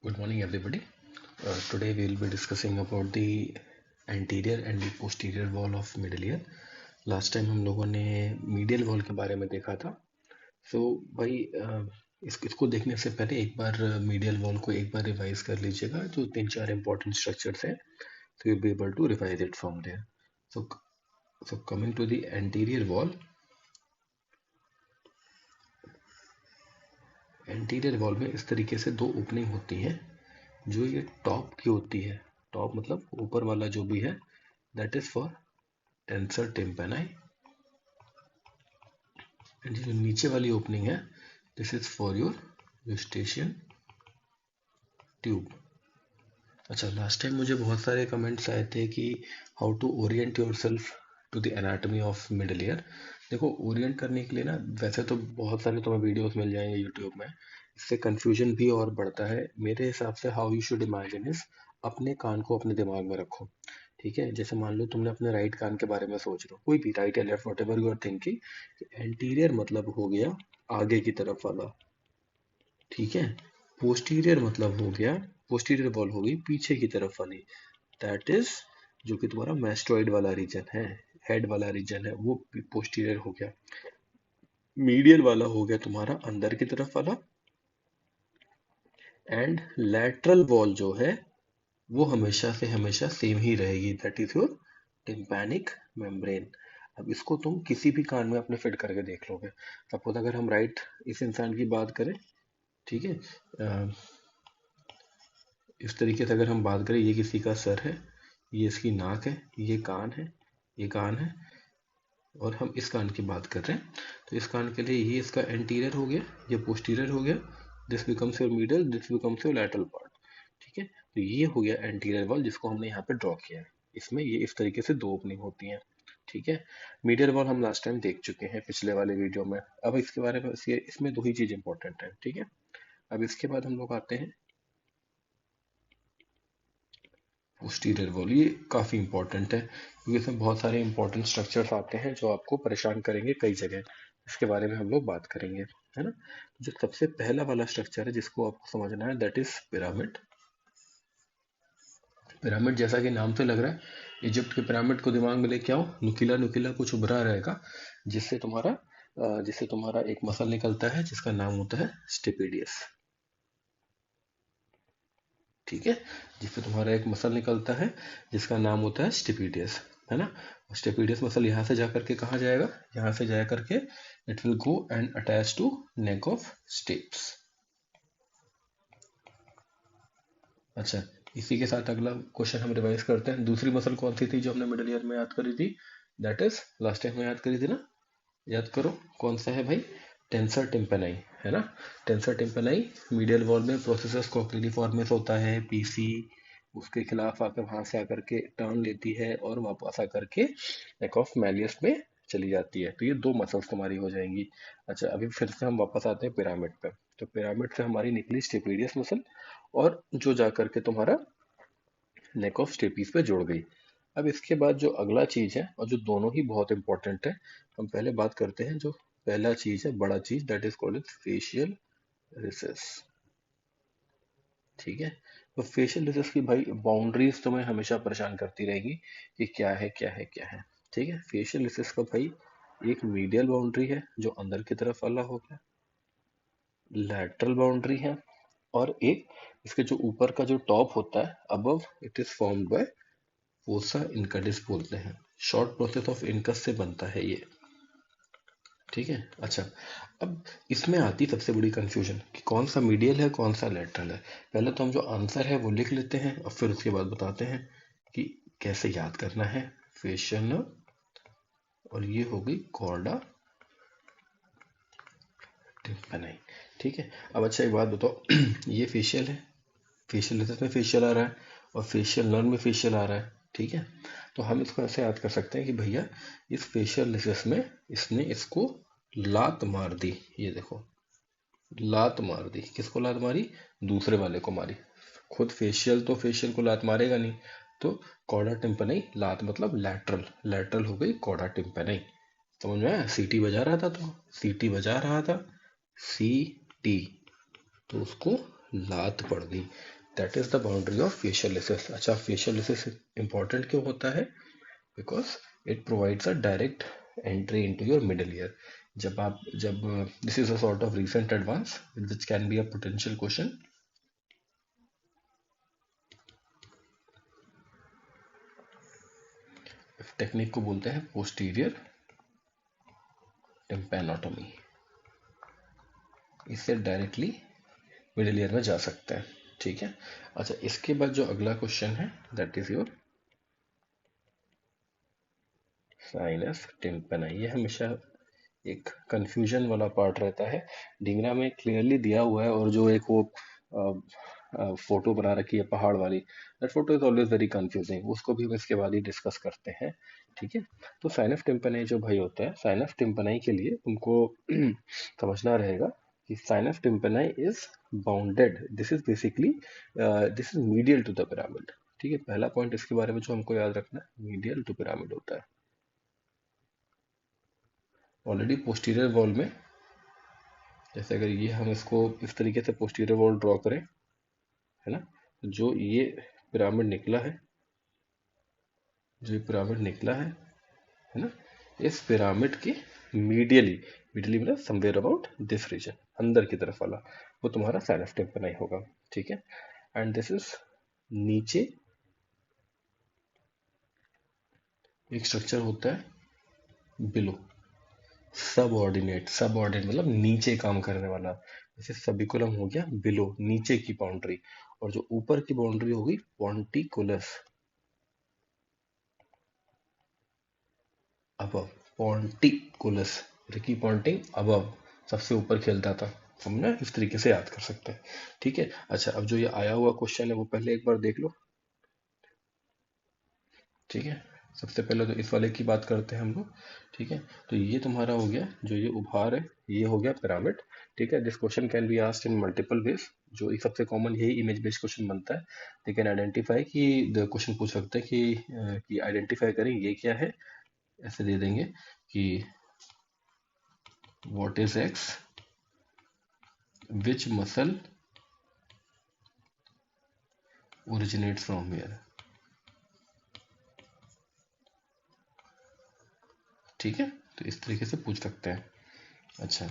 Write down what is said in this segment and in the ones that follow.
Good morning, everybody. Today we will be discussing about the anterior and the posterior wall of middle ear. Last time हम लोगों ने medial wall के बारे में देखा था. सो भाई इसको देखने से पहले एक बार मीडियल वॉल को एक बार रिवाइज कर लीजिएगा. जो 3-4 इंपॉर्टेंट स्ट्रक्चर्स हैं, so you'll be able to revise it from there. So coming to the anterior wall. Anterior wall में इस तरीके से दो ओपनिंग होती हैं. जो ये टॉप की होती है, टॉप मतलब ऊपर वाला जो भी है, that is for tensor tympani. And जो नीचे वाली ओपनिंग है, this is for your eustachian tube. अच्छा, लास्ट टाइम मुझे बहुत सारे कमेंट्स आए थे कि how to orient yourself to the anatomy of middle ear. देखो, ओरिएंट करने के लिए ना वैसे तो बहुत सारे तुम्हें वीडियोस मिल जाएंगे यूट्यूब में. इससे कंफ्यूजन भी और बढ़ता है. मेरे हिसाब से how you should imagine is, अपने कान को अपने दिमाग में रखो. ठीक है, जैसे मान लो तुमने अपने राइट कान के बारे में सोच रहे हो, कोई भी राइट या left, whatever you are thinking. Anterior मतलब हो गया आगे की तरफ वाला. ठीक है, पोस्टीरियर मतलब हो गया, पोस्टीरियर वॉल हो गई पीछे की तरफ वाली. दैट इज जो कि तुम्हारा मैस्टोइड वाला रीजन है, हेड वाला रीजन है, वो पोस्टीरियर हो गया. मीडियल वाला हो गया तुम्हारा अंदर की तरफ वाला. एंड लैटरल वॉल जो है वो हमेशा से हमेशा सेम ही रहेगी. That is your tympanic membrane. अब इसको तुम किसी भी कान में अपने फिट करके देख लोगे. सपोज अगर हम राइट इस इंसान की बात करें, ठीक है, इस तरीके से अगर हम बात करें, ये किसी का सर है, ये इसकी नाक है, ये कान है, ये कान है, और हम इस कान की बात कर रहे हैं. तो इस कान के लिए ये इसका एंटीरियर हो गया, ये पोस्टीरियर हो गया. This becomes your middle, this becomes your lateral part. ठीक है, तो ये हो गया एंटीरियर वॉल जिसको हमने यहाँ पे ड्रॉ किया है. इसमें ये इस तरीके से दो ओपनिंग होती हैं. ठीक है, मीडियल वॉल हम लास्ट टाइम देख चुके हैं पिछले वाले वीडियो में. अब इसके बारे में इसमें दो ही चीज इंपॉर्टेंट है. ठीक है, अब इसके बाद हम लोग आते हैं पोस्टीरियर वॉल. ये काफ़ी इंपॉर्टेंट है क्योंकि इसमें बहुत सारे इंपॉर्टेंट स्ट्रक्चर्स आते हैं जो आपको परेशान करेंगे कई जगह. इसके बारे में हम लोग बात करेंगे, है ना. जो सबसे पहला वाला स्ट्रक्चर है जिसको आपको समझना है, दैट इज पिरामिड. पिरामिड जैसा कि नाम से लग रहा है, इजिप्ट के पिरामिड को दिमाग में लेके आओ. नुकीला नुकीला कुछ उभरा रहेगा जिससे तुम्हारा एक मसल निकलता है जिसका नाम होता है स्टिपिडियस. ठीक है, जिससे तुम्हारा एक मसल निकलता है जिसका नाम होता है स्टिपिडियस, है ना. स्टिपिडियस मसल यहाँ से जाकर के कहाँ जाएगा, यहाँ से जा करके it will go and attach to neck of stapes. अच्छा, इसी के साथ अगला क्वेश्चन हम रिवाइज करते हैं. दूसरी मसल कौन सी थी जो हमने मिडिल ईयर में याद करी थी? दैट इज लास्ट टाइम में याद करी थी ना. याद करो कौन सा है भाई, टेंसर टिम्पेनाई, है ना. टेंसर टिम्पेनाई मीडियल वॉल में प्रोसेसस कोक्लिनिफॉर्मिस होता है, पीसी उसके खिलाफ आकर वहां से आकर के टर्न लेती है और वापस आकर के नेक ऑफ मैलियस में चली जाती है. तो ये दो मसल्स तुम्हारी हो जाएंगी. अच्छा, अभी फिर से हम वापस आते हैं पिरामिड पे. तो पिरामिड से हमारी निकली स्टेपिडियस मसल, और जो जाकर के तुम्हारा नेक ऑफ स्टेपीज पे जुड़ गई. अब इसके बाद जो अगला चीज है, और जो दोनों ही बहुत इंपॉर्टेंट है, हम पहले बात करते हैं जो पहला चीज है, बड़ा चीज, that is called facial recess. ठीक है, तो फेशियल रिसेस की भाई बाउंड्रीज तुम्हें हमेशा परेशान करती रहेगी कि क्या है क्या है क्या है. ठीक है, फेशियल रिसेस का भाई एक मीडियल बाउंड्री है जो अंदर की तरफ वाला हो गया, लैटरल बाउंड्री है, और एक इसके जो ऊपर का जो टॉप होता है above, it is formed by fossa incudis बोलते हैं. शॉर्ट प्रोसेस ऑफ इनकस से बनता है ये. ठीक है, अच्छा, अब इसमें आती सबसे बड़ी कंफ्यूजन कि कौन सा मीडियल है कौन सा लेटरल है. पहले तो हम जो आंसर है वो लिख लेते हैं और फिर उसके बाद बताते हैं कि कैसे याद करना है. फेशियल नर्व, और ये हो गई कॉर्डा टिम्पेनाई. ठीक है, अब अच्छा एक बात बताओ ये फेशियल है, फेशियल रिसेस में फेशियल आ रहा है, और फेशियल नर्व में फेशियल आ रहा है. ठीक है, तो हम इसको ऐसे याद कर सकते हैं कि भैया इस फेशियल रिसेस में इसने इसको लात मार दी. ये देखो, लात मार दी. किसको लात मारी? दूसरे वाले को मारी. खुद फेशियल तो फेशियल को लात मारेगा नहीं. तो कॉर्डा टिम्पेनाई, लात मतलब लैटरल, लैटरल हो गई कॉर्डा टिम्पेनाई. समझ में आया? सीटी बजा रहा था, तो सीटी बजा रहा था, सी टी, तो उसको लात पड़ गई, that is the boundary of facial lysis. अच्छा, फेशियल लिसिस इंपॉर्टेंट क्यों होता है? Because it provides a direct entry into your middle ear. जब this is a sort of recent advance which can be a potential question. इस technique को बोलते हैं posterior टिम्पैनोटोमी। इससे डायरेक्टली मिडिल ईयर में जा सकते हैं, ठीक है। अच्छा, इसके बाद जो अगला क्वेश्चन है दैट इज योर साइनस टिम्पैनाई। ये हमेशा एक कंफ्यूजन वाला पार्ट रहता है। डिंगरा में क्लियरली दिया हुआ है, और जो एक वो फोटो बना रखी है पहाड़ वाली, that photo is always very confusing. उसको भी हम इसके बाद ही डिस्कस करते हैं, ठीक है। तो साइनस टिम्पैनाई जो भाई होता है, साइनस टिम्पैनाई के लिए तुमको समझना रहेगा कि sinus tympani is bounded, this is basically this is medial to the pyramid, ठीक है। पहला पॉइंट इसके बारे में जो हमको याद रखना है, मीडियल टू पिरामिड होता है। ऑलरेडी पोस्टीरियर वॉल में, जैसे अगर ये हम इसको इस तरीके से पोस्टीरियर वॉल ड्रॉ करें, है ना, जो ये पिरामिड निकला है, जो ये पिरामिड निकला है ना, इस पिरामिड के मीडियली, मीडियली मतलब समवेयर अबाउट दिस रीजन, अंदर की तरफ वाला, वो तुम्हारा साइनस टिम्पैनाई होगा, ठीक है। एंड दिस इज नीचे एक स्ट्रक्चर होता है बिलो, सबऑर्डिनेट। सबऑर्डिनेट मतलब नीचे काम करने वाला। जैसे सबिकुलम हो गया बिलो, नीचे की बाउंड्री, और जो ऊपर की बाउंड्री होगी पॉन्टिकुलस, अबव। पॉन्टिकुलस, रिकी पॉन्टिंग अबव, सबसे ऊपर खेलता था, हमने इस तरीके से याद कर सकते हैं, ठीक है। अच्छा, अब जो ये आया हुआ क्वेश्चन है वो पहले एक बार देख लो, ठीक है। सबसे पहले तो इस वाले की बात करते हैं हम लोग, ठीक है। तो ये तुम्हारा हो गया, जो ये उभार है ये हो गया पिरामिड, ठीक है। This question can be asked in multiple ways. जो एक सबसे कॉमन यही इमेज बेस्ड क्वेश्चन बनता है। दे कैन आइडेंटिफाई कि द क्वेश्चन पूछ सकते हैं कि आइडेंटिफाई करें ये क्या है। ऐसे दे देंगे कि what is x, which muscle originate from here, ठीक है। तो इस तरीके से पूछ सकते हैं। अच्छा,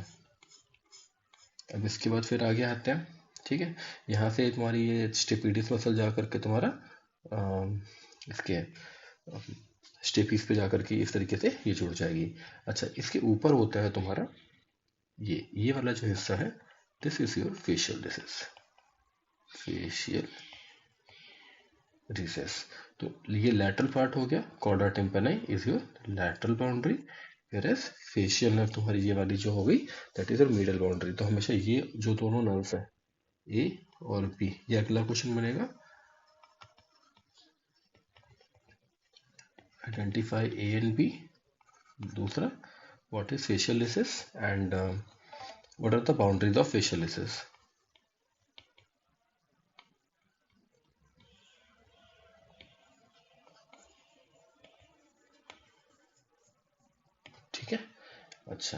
अब इसके बाद फिर आगे आते हैं, ठीक है। यहाँ से तुम्हारी ये स्टेपिडिस मसल जा करके तुम्हारा इसके स्टेपीज पे जाकर के इस तरीके से ये जुड़ जाएगी। अच्छा, इसके ऊपर होता है तुम्हारा ये वाला जो हिस्सा है, this is your facial, this is facial recess. तो ये लैटरल पार्ट हो गया, chorda tympani is your lateral boundary, whereas facial nerve तुम्हारी ये वाली जो हो गई that is your middle boundary. तो हमेशा ये जो दोनों नर्व्स है ए और बी, ये अगला क्वेश्चन बनेगा, आइडेंटिफाई ए एंड बी। दूसरा, what is facial lysis and what are the boundaries of facial lysis. ठीक है। अच्छा,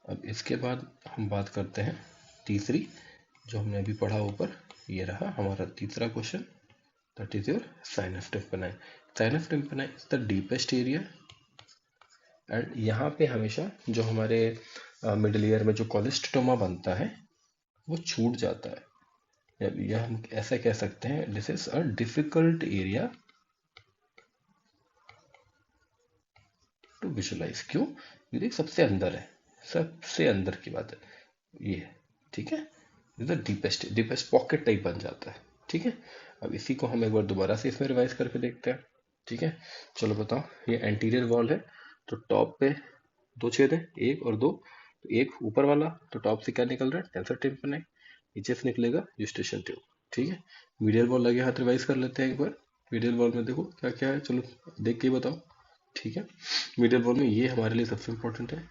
अब इसके बाद हम बात करते हैं तीसरी, जो हमने अभी पढ़ा ऊपर, ये रहा हमारा तीसरा question, that is your sinus tympani. Sinus tympani is the deepest area, and यहाँ पे हमेशा जो हमारे मिडिल ईयर में जो कोलेस्टोमा बनता है वो छूट जाता है। या हम ऐसा कह सकते हैं, this is a difficult area to visualise. क्यों? क्योंकि सबसे अंदर है, सबसे अंदर की बात है ये है, ठीक है। डीपेस्ट डीपेस्ट पॉकेट टाइप बन जाता है, ठीक है। अब इसी को हम एक बार दोबारा से इसमें रिवाइज करके देखते हैं, ठीक है। चलो बताओ, ये एंटीरियर वॉल है, तो टॉप पे दो छेद है, एक और दो। तो एक ऊपर वाला, तो टॉप से क्या निकल रहा है, टेंसर टिम्पैनाई, नीचे से निकलेगा यूस्टेशियन ट्यूब, ठीक है। मीडियल वॉल लगे हाथ रिवाइज कर लेते हैं एक बार। मीडियल वॉल में देखो क्या क्या है, चलो देख के ही बताओ, ठीक है। मीडियल वॉल में ये हमारे लिए सबसे इंपॉर्टेंट है,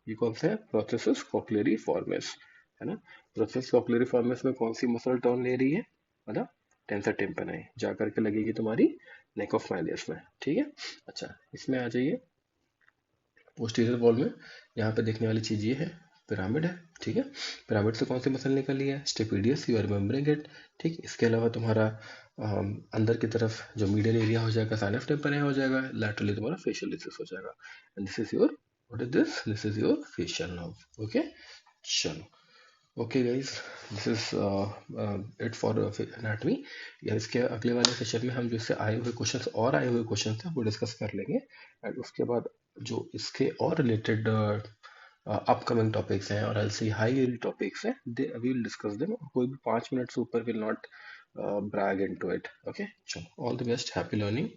ये कौन सा है, प्रोसेसस कॉक्लेरी फॉर्मेस, है ना। प्रोसेस कॉक्लेरी फॉर्मेस में कौन सी मसल टर्न ले रही है ना, टेंसर टिम्पैनाई जा करके लगेगी तुम्हारी नेक ऑफ माइलियस में, ठीक है। अच्छा, इसमें आ जाइए पोस्टीरियर वॉल में। यहाँ पे देखने वाली चीज ये है पिरामिड है, ठीक है। पिरामिड से कौन सी मसल निकली है, stapedius, you are remembering it, ठीक। इसके अलावा तुम्हारा अंदर की तरफ जो मीडियल एरिया हो जाएगा साइनस टेम्परम हो जाएगा, लैटरली तुम्हारा फेशियल लिसिस हो जाएगा, and this is your, what is this, this is your facial nerve. Okay, चलो, okay guys, this is it for anatomy. या इसके अगले वाले सेशन में हम जो इससे आए हुए क्वेश्चंस और आए हुए क्वेश्चंस हैं वो डिस्कस कर लेंगे, एंड उसके बाद जो इसके और रिलेटेड अपकमिंग टॉपिक्स हैं और ऐसे हाई यील्ड टॉपिक्स हैं, दे वी विल डिस्कस देम। कोई भी 5 मिनट से ऊपर will not brag into it. Okay, so all the best, happy learning.